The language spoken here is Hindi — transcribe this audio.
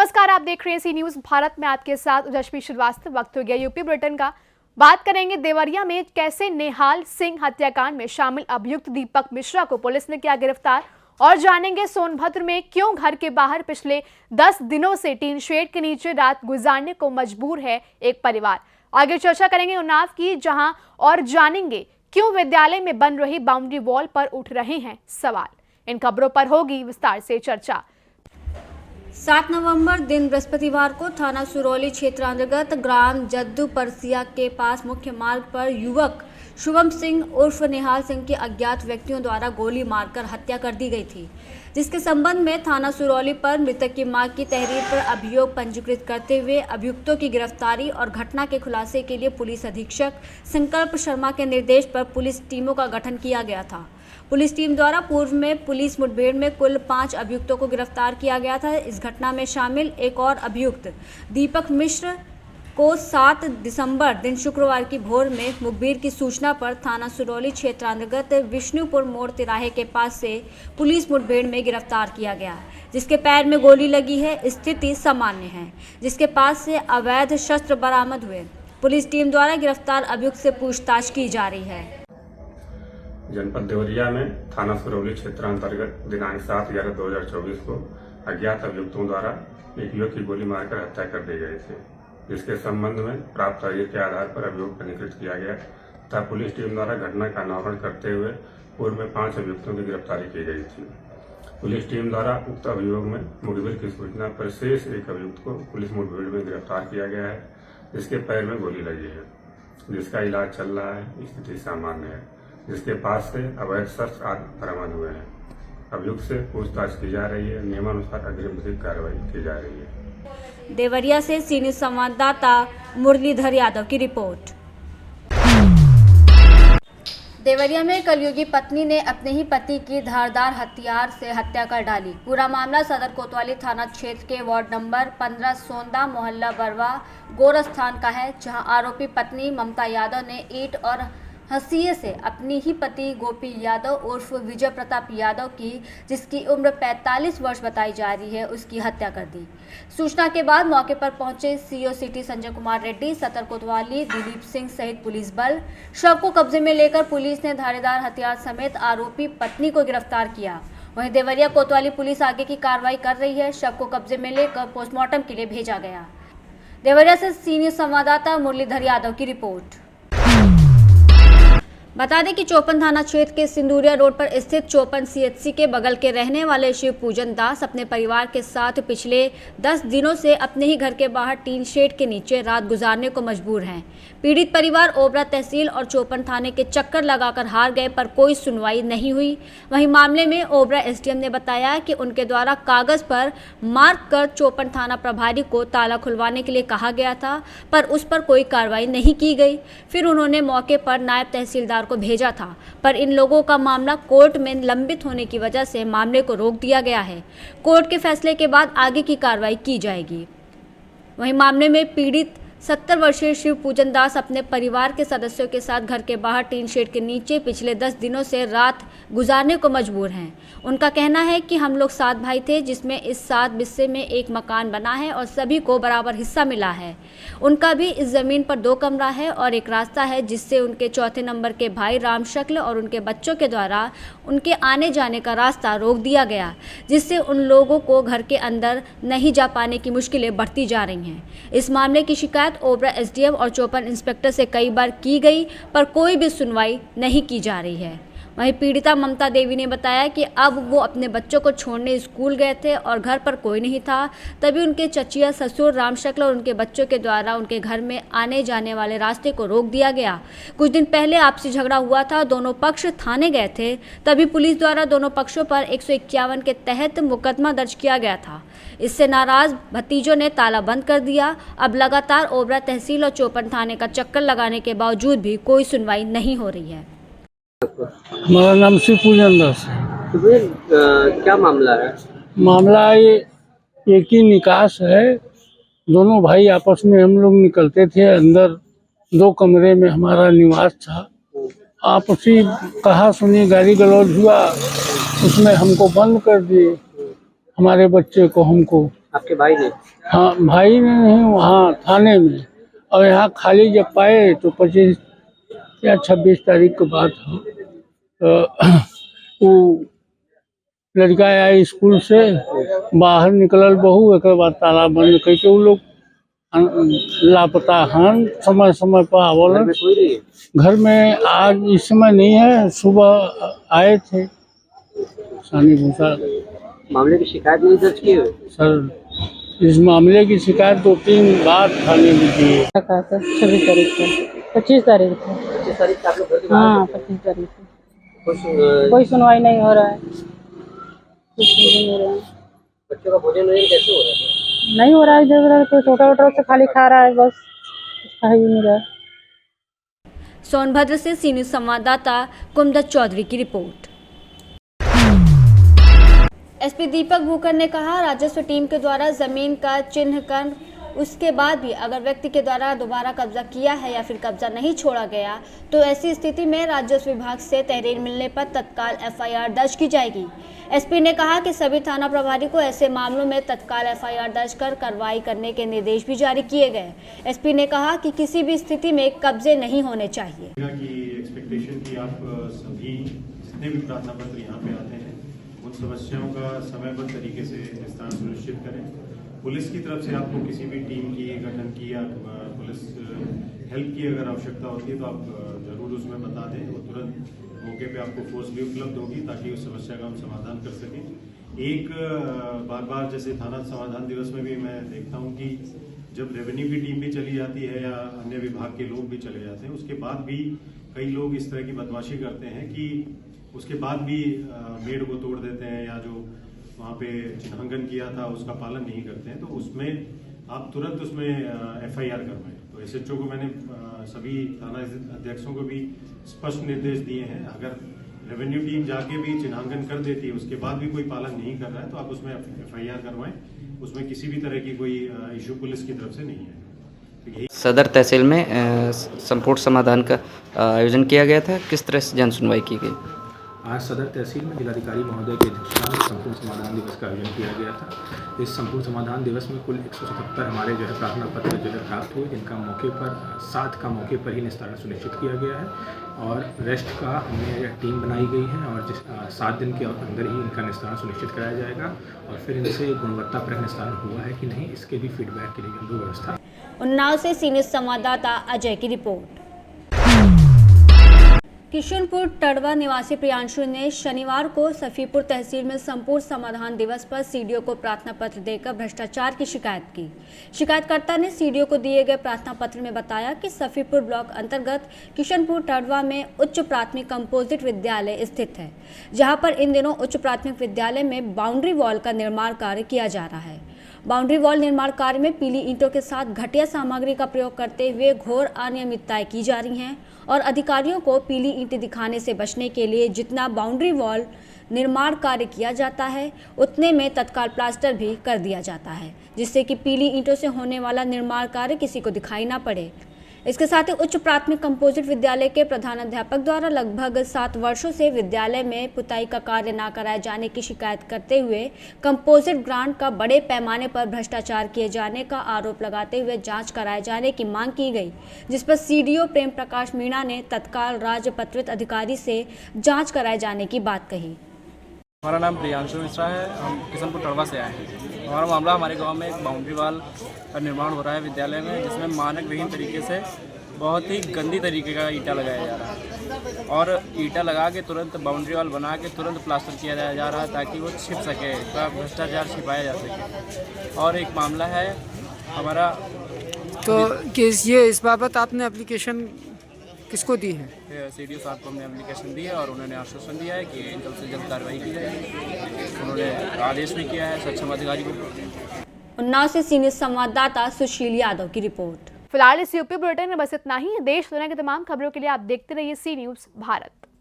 नमस्कार, आप देख रहे हैं सी न्यूज भारत में आपके साथ उजश्मी श्रीवास्तव। वक्त हो गया यूपी बुलेटिन का। बात करेंगे देवरिया में कैसे नेहाल सिंह हत्याकांड में शामिल अभियुक्त दीपक मिश्रा को पुलिस ने किया गिरफ्तार, और जानेंगे सोनभद्र में क्यों घर के बाहर पिछले 10 दिनों से टीन शेड के नीचे रात गुजारने को मजबूर है एक परिवार। आगे चर्चा करेंगे उन्नाव की, जहां और जानेंगे क्यों विद्यालय में बन रही बाउंड्री वॉल पर उठ रहे हैं सवाल। इन खबरों पर होगी विस्तार से चर्चा। 7 नवंबर दिन बृहस्पतिवार को थाना सुरौली क्षेत्र अंतर्गत ग्राम जद्दू परसिया के पास मुख्य मार्ग पर युवक शुभम सिंह उर्फ नेहाल सिंह की अज्ञात व्यक्तियों द्वारा गोली मारकर हत्या कर दी गई थी, जिसके संबंध में थाना सुरौली पर मृतक की मां की तहरीर पर अभियोग पंजीकृत करते हुए अभियुक्तों की गिरफ्तारी और घटना के खुलासे के लिए पुलिस अधीक्षक संकल्प शर्मा के निर्देश पर पुलिस टीमों का गठन किया गया था। पुलिस टीम द्वारा पूर्व में पुलिस मुठभेड़ में कुल 5 अभियुक्तों को गिरफ्तार किया गया था। इस घटना में शामिल एक और अभियुक्त दीपक मिश्र को 7 दिसंबर दिन शुक्रवार की भोर में मुखबिर की सूचना पर थाना सुरौली क्षेत्र अंतर्गत विष्णुपुर मोड़ तिराहे के पास से पुलिस मुठभेड़ में गिरफ्तार किया गया, जिसके पैर में गोली लगी है, स्थिति सामान्य है, जिसके पास से अवैध शस्त्र बरामद हुए। पुलिस टीम द्वारा गिरफ्तार अभियुक्त से पूछताछ की जा रही है। जनपद देवरिया में थाना सुरौली क्षेत्र अंतर्गत दिनांक 7/11/2024 को अज्ञात अभियुक्तों द्वारा एक युवक की गोली मारकर हत्या कर दी गई थी, जिसके संबंध में प्राप्त तहरीर के आधार पर अभियोग पंजीकृत किया गया तथा पुलिस टीम द्वारा घटना का अनावरण करते हुए पूर्व में 5 अभियुक्तों की गिरफ्तारी की गई थी। पुलिस टीम द्वारा उक्त अभियोग में मुखबिर की सूचना पर शेष एक अभियुक्त को पुलिस मुठभेड़ में गिरफ्तार किया गया है, जिसके पैर में गोली लगी है, जिसका इलाज चल रहा है, स्थिति सामान्य है, जिसके पास से अवैध शस्त्र आदि बरामद हुए हैं। अभियुक्त से पूछताछ की जा रही है, नियमानुसार अग्रिम विधिक कार्रवाई की जा रही है। देवरिया से सी न्यूज संवाददाता मुरलीधर यादव की रिपोर्ट। देवरिया में कलयुगी पत्नी ने अपने ही पति की धारदार हथियार से हत्या कर डाली। पूरा मामला सदर कोतवाली थाना क्षेत्र के वार्ड नंबर 15 सोंदा मोहल्ला बरवा गोरस्थान का है, जहां आरोपी पत्नी ममता यादव ने ईंट और हंसिये से अपनी ही पति गोपी यादव उर्फ विजय प्रताप यादव की, जिसकी उम्र 45 वर्ष बताई जा रही है, उसकी हत्या कर दी। सूचना के बाद मौके पर पहुंचे सीओ सिटी संजय कुमार रेड्डी, सदर कोतवाली दिलीप सिंह सहित पुलिस बल शव को कब्जे में लेकर पुलिस ने धारदार हथियार समेत आरोपी पत्नी को गिरफ्तार किया। वहीं देवरिया कोतवाली पुलिस आगे की कार्रवाई कर रही है। शव को कब्जे में लेकर पोस्टमार्टम के लिए भेजा गया। देवरिया से सी न्यूज संवाददाता मुरलीधर यादव की रिपोर्ट। बता दें कि चौपन थाना क्षेत्र के सिंदूरिया रोड पर स्थित चौपन सीएचसी के बगल के रहने वाले शिव पूजन दास अपने परिवार के साथ पिछले 10 दिनों से अपने ही घर के बाहर टीन शेड के नीचे रात गुजारने को मजबूर हैं। पीड़ित परिवार ओबरा तहसील और चौपन थाने के चक्कर लगाकर हार गए, पर कोई सुनवाई नहीं हुई। वहीं मामले में ओबरा एसडीएम ने बताया कि उनके द्वारा कागज पर मार्क कर चौपन थाना प्रभारी को ताला खुलवाने के लिए कहा गया था, पर उस पर कोई कार्रवाई नहीं की गई। फिर उन्होंने मौके पर नायब तहसीलदार को भेजा था, पर इन लोगों का मामला कोर्ट में लंबित होने की वजह से मामले को रोक दिया गया है। कोर्ट के फैसले के बाद आगे की कार्रवाई की जाएगी। वहीं मामले में पीड़ित 70 वर्षीय शिव पूजन दास अपने परिवार के सदस्यों के साथ घर के बाहर टीन शेड के नीचे पिछले 10 दिनों से रात गुजारने को मजबूर हैं। उनका कहना है कि हम लोग 7 भाई थे, जिसमें इस 7 हिस्से में एक मकान बना है और सभी को बराबर हिस्सा मिला है। उनका भी इस ज़मीन पर 2 कमरा है और एक रास्ता है, जिससे उनके चौथे नंबर के भाई राम शक्ल और उनके बच्चों के द्वारा उनके आने जाने का रास्ता रोक दिया गया, जिससे उन लोगों को घर के अंदर नहीं जा पाने की मुश्किलें बढ़ती जा रही हैं। इस मामले की शिकायत ओबरा एसडीएम और चौपन इंस्पेक्टर से कई बार की गई, पर कोई भी सुनवाई नहीं की जा रही है। वहीं पीड़िता ममता देवी ने बताया कि अब वो अपने बच्चों को छोड़ने स्कूल गए थे और घर पर कोई नहीं था, तभी उनके चचिया ससुर राम शक्ल और उनके बच्चों के द्वारा उनके घर में आने जाने वाले रास्ते को रोक दिया गया। कुछ दिन पहले आपसी झगड़ा हुआ था, दोनों पक्ष थाने गए थे, तभी पुलिस द्वारा दोनों पक्षों पर 151 के तहत मुकदमा दर्ज किया गया था। इससे नाराज भतीजों ने ताला बंद कर दिया। अब लगातार ओबरा तहसील और चौपन थाने का चक्कर लगाने के बावजूद भी कोई सुनवाई नहीं हो रही है। हमारा नाम शिव पूजन दास है। क्या मामला है? मामला ये एक ही निकास है। दोनों भाई आपस में हम लोग निकलते थे, अंदर 2 कमरे में हमारा निवास था। आपसी कहा सुनी गाली गलौज हुआ, उसमें हमको बंद कर दिए, हमारे बच्चे को हमको आपके भाई ने? हाँ, भाई ने नहीं, वहाँ थाने में। और यहाँ खाली जब पाए तो 25 या 26 तारीख की बात हो, तो वो लड़का आया स्कूल से, बाहर निकलल बहू, एक बाद ताला बंद करके वो लोग लापता हन। समय समय पर घर आवलन। में कोई नहीं है? घर में आज इस समय नहीं है, सुबह आए थे सानी भूसा। मामले की शिकायत नहीं दर्ज की हुई? सर, इस मामले की शिकायत 2-3 बार थाने में दी है। रखा था 26 तारीख को, 25 तारीख को। 25 तारीख को आप लोग घर के बाहर हाँ, थे? 25 तारीख को। कुछ कोई सुनवाई नहीं हो रहा है, कुछ नहीं हो रहा है, बच्चों का भोजन वोजन कैसे हो रहा है? नहीं हो रहा है। इधर उधर कोई छोटा वोटा से खाली खा रहा है, बस कुछ खा ही नहीं रहा है। सोनभद्र से सी न्यूज़ संवाददाता कुमदत चौधरी की रिपोर्ट। एसपी दीपक भूकर ने कहा, राजस्व टीम के द्वारा जमीन का चिन्हकरण उसके बाद भी अगर व्यक्ति के द्वारा दोबारा कब्जा किया है या फिर कब्जा नहीं छोड़ा गया तो ऐसी स्थिति में राजस्व विभाग से तहरीर मिलने पर तत्काल एफआईआर दर्ज की जाएगी। एसपी ने कहा कि सभी थाना प्रभारी को ऐसे मामलों में तत्काल एफआईआर दर्ज कर कार्रवाई करने के निर्देश भी जारी किए गए। एसपी ने कहा कि किसी भी स्थिति में कब्जे नहीं होने चाहिए। की एक्सपेक्टेशन की आप सभी जितने भी प्रार्थना पत्र यहाँ पे आते हैं उन समस्याओं का समयबद्ध तरीके से निस्तारण सुनिश्चित करें। पुलिस की तरफ से आपको किसी भी टीम की गठन की या पुलिस हेल्प की अगर आवश्यकता होती है तो आप जरूर उसमें बता दें, वो तुरंत मौके पे आपको फोर्स भी उपलब्ध होगी ताकि उस समस्या का हम समाधान कर सकें। एक बार बार जैसे थाना समाधान दिवस में भी मैं देखता हूँ कि जब रेवेन्यू की टीम भी चली जाती है या अन्य विभाग के लोग भी चले जाते हैं, उसके बाद भी कई लोग इस तरह की बदमाशी करते हैं कि उसके बाद भी मेड को तोड़ देते हैं या जो वहाँ पे चिन्हांकन किया था उसका पालन नहीं करते हैं, तो उसमें आप तुरंत उसमें एफआईआर करवाएं। तो एसएचओ को मैंने सभी थाना अध्यक्षों को भी स्पष्ट निर्देश दिए हैं, अगर रेवेन्यू टीम जाके भी चिन्हांकन कर देती है उसके बाद भी कोई पालन नहीं कर रहा है तो आप उसमें एफआईआर करवाएं। उसमें किसी भी तरह की कोई इशू पुलिस की तरफ से नहीं है। सदर तहसील में संपूर्ण समाधान का आयोजन किया गया था। किस तरह से जन सुनवाई की गई? आज सदर तहसील में जिलाधिकारी महोदय की अध्यक्षता में संपूर्ण समाधान दिवस का आयोजन किया गया था। इस संपूर्ण समाधान दिवस में कुल 177 हमारे प्रार्थना पत्र प्राप्त हुए, जिनका मौके पर 7 का मौके पर ही निस्तारण सुनिश्चित किया गया है और रेस्ट का हमने टीम बनाई गई है और 7 दिन के अंदर ही इनका निस्तारण सुनिश्चित कराया जाएगा और फिर इनसे गुणवत्तापरक निस्तारण हुआ है कि नहीं इसके भी फीडबैक के लिए हम लोग व्यवस्था। उन्नाव से सी न्यूज़ संवाददाता अजय की रिपोर्ट। किशनपुर टड़वा निवासी प्रियांशु ने शनिवार को सफीपुर तहसील में संपूर्ण समाधान दिवस पर सीडीओ को प्रार्थना पत्र देकर भ्रष्टाचार की शिकायत की। शिकायतकर्ता ने सीडीओ को दिए गए प्रार्थना पत्र में बताया कि सफीपुर ब्लॉक अंतर्गत किशनपुर टड़वा में उच्च प्राथमिक कंपोजिट विद्यालय स्थित है, जहां पर इन दिनों उच्च प्राथमिक विद्यालय में बाउंड्री वॉल का निर्माण कार्य किया जा रहा है। बाउंड्री वॉल निर्माण कार्य में पीली ईंटों के साथ घटिया सामग्री का प्रयोग करते हुए घोर अनियमितताएं की जा रही हैं और अधिकारियों को पीली ईंटें दिखाने से बचने के लिए जितना बाउंड्री वॉल निर्माण कार्य किया जाता है उतने में तत्काल प्लास्टर भी कर दिया जाता है, जिससे कि पीली ईंटों से होने वाला निर्माण कार्य किसी को दिखाई ना पड़े। इसके साथ ही उच्च प्राथमिक कंपोजिट विद्यालय के प्रधानाध्यापक द्वारा लगभग 7 वर्षों से विद्यालय में पुताई का कार्य न कराए जाने की शिकायत करते हुए कंपोजिट ग्रांट का बड़े पैमाने पर भ्रष्टाचार किए जाने का आरोप लगाते हुए जांच कराए जाने की मांग की गई, जिस पर सीडीओ प्रेम प्रकाश मीणा ने तत्काल राजपत्रित अधिकारी से जाँच कराए जाने की बात कही। हमारा नाम प्रियांशु मिश्रा है, हम किशनपुर टड़वा से आए हैं। हमारा मामला, हमारे गांव में एक बाउंड्री वॉल का निर्माण हो रहा है विद्यालय में, जिसमें मानक विहीन तरीके से बहुत ही गंदी तरीके का ईंटा लगाया जा रहा है और ईंटा लगा के तुरंत बाउंड्री वॉल बना के तुरंत प्लास्टर किया जा रहा है ताकि वो छिप सके, भ्रष्टाचार छिपाया जा सके। और एक मामला है हमारा, तो इस बाबत आपने एप्लीकेशन किसको दी है? सीडीओ साहब को हमने एप्लीकेशन दी है और उन्होंने आश्वासन दिया है कि जल्द से जल्द कार्रवाई की जाएगी। उन्होंने आदेश भी किया है सक्षम अधिकारी को। उन्नाव से सी न्यूज़ संवाददाता सुशील यादव की रिपोर्ट। फिलहाल इस यूपी बुलेटिन में बस इतना ही। देश दुनिया की तमाम खबरों के लिए आप देखते रहिए सी न्यूज़ भारत।